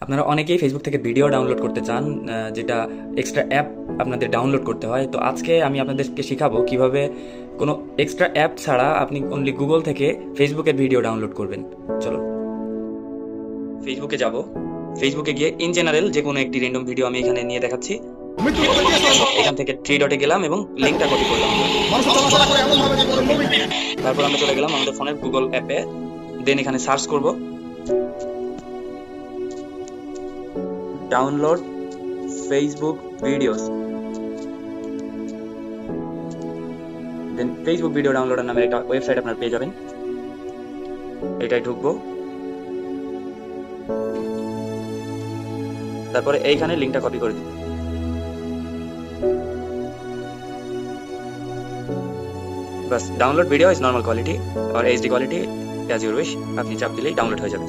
আপনারা অনেকেই ফেসবুক থেকে ভিডিও ডাউনলোড করতে চান, যেটা এক্সট্রা অ্যাপ আপনাদের ডাউনলোড করতে হয়। তো আজকে আমি আপনাদেরকে শিখাবো কিভাবে কোনো এক্সট্রা অ্যাপ ছাড়া আপনি অনলি গুগল থেকে ফেসবুকের ভিডিও ডাউনলোড করবেন। চলো ফেসবুকে যাব। ফেসবুকে গিয়ে ইন জেনারেল যে কোনো একটি র্যান্ডম ভিডিও আমি এখানে নিয়ে দেখাচ্ছি। এখান থেকে 3 ডটে গেলাম এবং লিঙ্কটা কপি করলাম। তারপর আমরা চলে গেলাম আমাদের ফোনের গুগল অ্যাপে। দেন এখানে সার্চ করব ডাউনলোড ফেসবুক ভিডিওস। দেন ফেসবুক ভিডিও ডাউনলোডার নামের একটা ওয়েবসাইট আপনারা পেয়ে যাবেন। এটাই ঢুকবো। তারপরে এইখানে লিঙ্কটা কপি করে দিব। बस download video is normal quality और HD quality as your wish. আপনি চাপ দিলেই ডাউনলোড হয়ে যাবে।